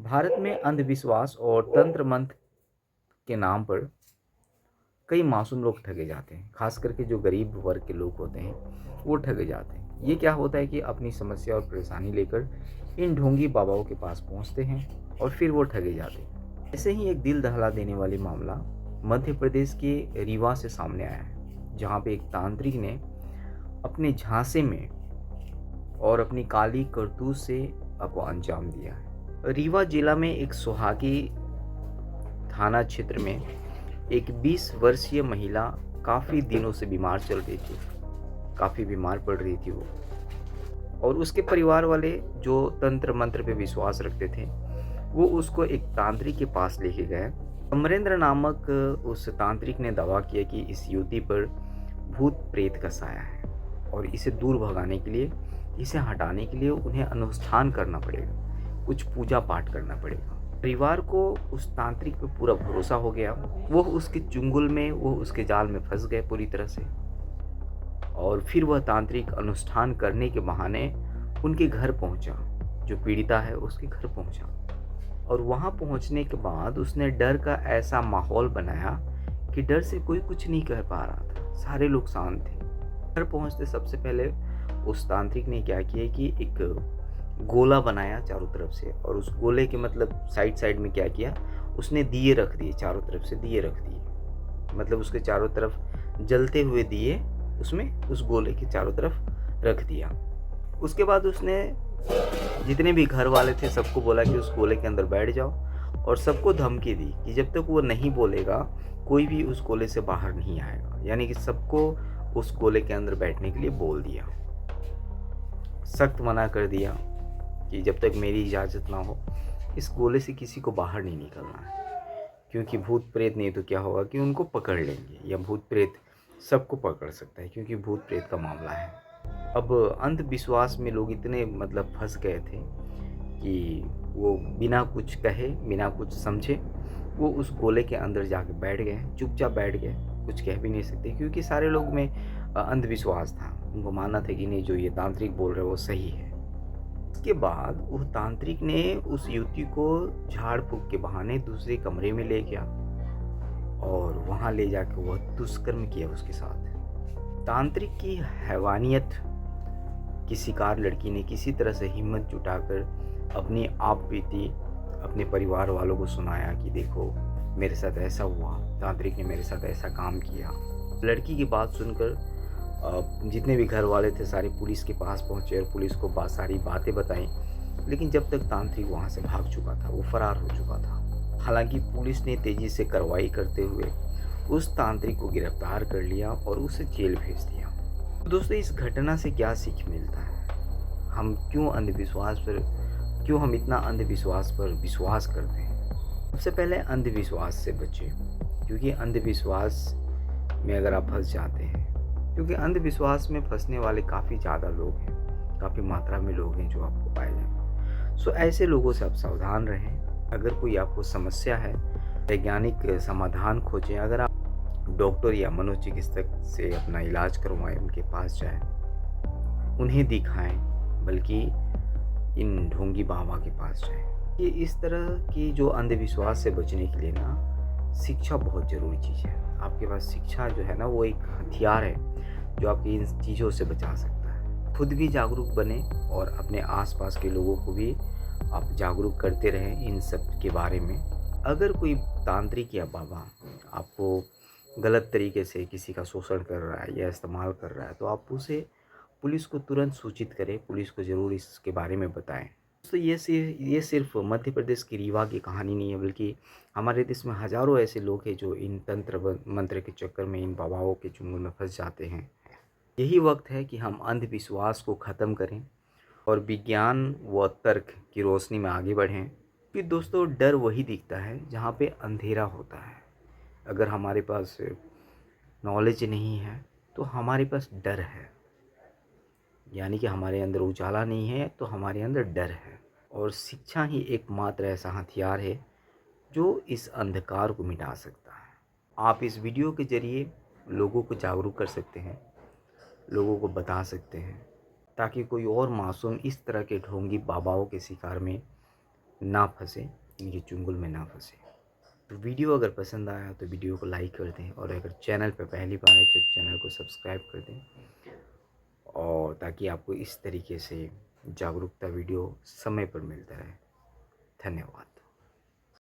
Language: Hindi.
भारत में अंधविश्वास और तंत्र मंत्र के नाम पर कई मासूम लोग ठगे जाते हैं। खास करके जो गरीब वर्ग के लोग होते हैं वो ठगे जाते हैं। ये क्या होता है कि अपनी समस्या और परेशानी लेकर इन ढोंगी बाबाओं के पास पहुंचते हैं और फिर वो ठगे जाते हैं। ऐसे ही एक दिल दहला देने वाली मामला मध्य प्रदेश के रीवा से सामने आया है, जहाँ पे एक तांत्रिक ने अपने झांसे में और अपनी काली करतूत से आपको अंजाम दिया है। रीवा जिला में एक सुहागी थाना क्षेत्र में एक 20 वर्षीय महिला काफ़ी दिनों से बीमार चल रही थी, काफ़ी बीमार पड़ रही थी वो। और उसके परिवार वाले जो तंत्र मंत्र पे विश्वास रखते थे वो उसको एक तांत्रिक के पास लेके गए। अमरेंद्र नामक उस तांत्रिक ने दावा किया कि इस युवती पर भूत प्रेत का साया है और इसे दूर भगाने के लिए, इसे हटाने के लिए उन्हें अनुष्ठान करना पड़ेगा, कुछ पूजा पाठ करना पड़ेगा। परिवार को उस तांत्रिक पे पूरा भरोसा हो गया। वो उसके चुंगल में, वो उसके जाल में फंस गए पूरी तरह से। और फिर वह तांत्रिक अनुष्ठान करने के बहाने उनके घर पहुंचा, जो पीड़िता है उसके घर पहुंचा। और वहां पहुंचने के बाद उसने डर का ऐसा माहौल बनाया कि डर से कोई कुछ नहीं कह पा रहा था, सारे लोग शांत थे। घर पहुंचते सबसे पहले उस तांत्रिक ने क्या किया कि एक गोला बनाया चारों तरफ से, और उस गोले के मतलब साइड साइड में क्या किया, उसने दिए रख दिए, चारों तरफ से दिए रख दिए, मतलब उसके चारों तरफ जलते हुए दिए उसमें उस गोले के चारों तरफ रख दिया। उसके बाद उसने जितने भी घर वाले थे सबको बोला कि उस गोले के अंदर बैठ जाओ, और सबको धमकी दी कि जब तक वो नहीं बोलेगा कोई भी उस गोले से बाहर नहीं आएगा। यानी कि सबको उस गोले के अंदर बैठने के लिए बोल दिया, सख्त मना कर दिया कि जब तक मेरी इजाज़त ना हो इस गोले से किसी को बाहर नहीं निकलना है, क्योंकि भूत प्रेत नहीं तो क्या होगा कि उनको पकड़ लेंगे, या भूत प्रेत सबको पकड़ सकता है क्योंकि भूत प्रेत का मामला है। अब अंधविश्वास में लोग इतने मतलब फंस गए थे कि वो बिना कुछ कहे, बिना कुछ समझे वो उस गोले के अंदर जाके बैठ गए, चुपचाप बैठ गए, कुछ कह भी नहीं सकते क्योंकि सारे लोग में अंधविश्वास था। उनको मानना था कि नहीं, जो ये तांत्रिक बोल रहे हैं वो सही है। उसके बाद वो तांत्रिक ने उस युवती को झाड़ फूक के बहाने दूसरे कमरे में ले गया और वहां ले जाकर वह दुष्कर्म किया उसके साथ। तांत्रिक की हैवानियत की शिकार लड़की ने किसी तरह से हिम्मत जुटाकर अपनी आप बीती अपने परिवार वालों को सुनाया कि देखो मेरे साथ ऐसा हुआ, तांत्रिक ने मेरे साथ ऐसा काम किया। लड़की की बात सुनकर जितने भी घर वाले थे सारे पुलिस के पास पहुंचे और पुलिस को सारी बातें बताई। लेकिन जब तक तांत्रिक वहां से भाग चुका था, वो फरार हो चुका था। हालांकि पुलिस ने तेजी से कार्रवाई करते हुए उस तांत्रिक को गिरफ्तार कर लिया और उसे जेल भेज दिया। तो दोस्तों, इस घटना से क्या सीख मिलता है? हम क्यों हम इतना अंधविश्वास पर विश्वास करते हैं? सबसे पहले अंधविश्वास से बचें, क्योंकि अंधविश्वास में अगर आप फंस जाते हैं, क्योंकि अंधविश्वास में फंसने वाले काफ़ी ज़्यादा लोग हैं, काफ़ी मात्रा में लोग हैं जो आपको पाए जाएंगे। सो ऐसे लोगों से आप सावधान रहें। अगर कोई आपको समस्या है, वैज्ञानिक समाधान खोजें। अगर आप डॉक्टर या मनोचिकित्सक से अपना इलाज करवाएं, उनके पास जाएं, उन्हें दिखाएं, बल्कि इन ढोंगी बाबा के पास जाएं। ये इस तरह की जो अंधविश्वास से बचने के लिए ना शिक्षा बहुत ज़रूरी चीज़ है। आपके पास शिक्षा जो है ना वो एक हथियार है जो आपकी इन चीज़ों से बचा सकता है। खुद भी जागरूक बने और अपने आसपास के लोगों को भी आप जागरूक करते रहें इन सब के बारे में। अगर कोई तांत्रिक या बाबा आपको गलत तरीके से किसी का शोषण कर रहा है या इस्तेमाल कर रहा है तो आप उसे पुलिस को तुरंत सूचित करें, पुलिस को ज़रूर इसके बारे में बताएं। तो ये सिर्फ मध्य प्रदेश की रीवा की कहानी नहीं है, बल्कि हमारे देश में हज़ारों ऐसे लोग हैं जो इन तंत्र मंत्र के चक्कर में, इन बाबाओं के चुंगल में फंस जाते हैं। यही वक्त है कि हम अंधविश्वास को ख़त्म करें और विज्ञान व तर्क की रोशनी में आगे बढ़ें। कि दोस्तों, डर वही दिखता है जहाँ पे अंधेरा होता है। अगर हमारे पास नॉलेज नहीं है तो हमारे पास डर है, यानी कि हमारे अंदर उजाला नहीं है तो हमारे अंदर डर है। और शिक्षा ही एकमात्र ऐसा हथियार है जो इस अंधकार को मिटा सकता है। आप इस वीडियो के ज़रिए लोगों को जागरूक कर सकते हैं, लोगों को बता सकते हैं, ताकि कोई और मासूम इस तरह के ढोंगी बाबाओं के शिकार में ना फंसे, इनके चुंगल में ना फंसे। तो वीडियो अगर पसंद आया तो वीडियो को लाइक कर दें, और अगर चैनल पर पहली बार आए तो चैनल को सब्सक्राइब कर दें, और ताकि आपको इस तरीके से जागरूकता वीडियो समय पर मिलता रहे। धन्यवाद।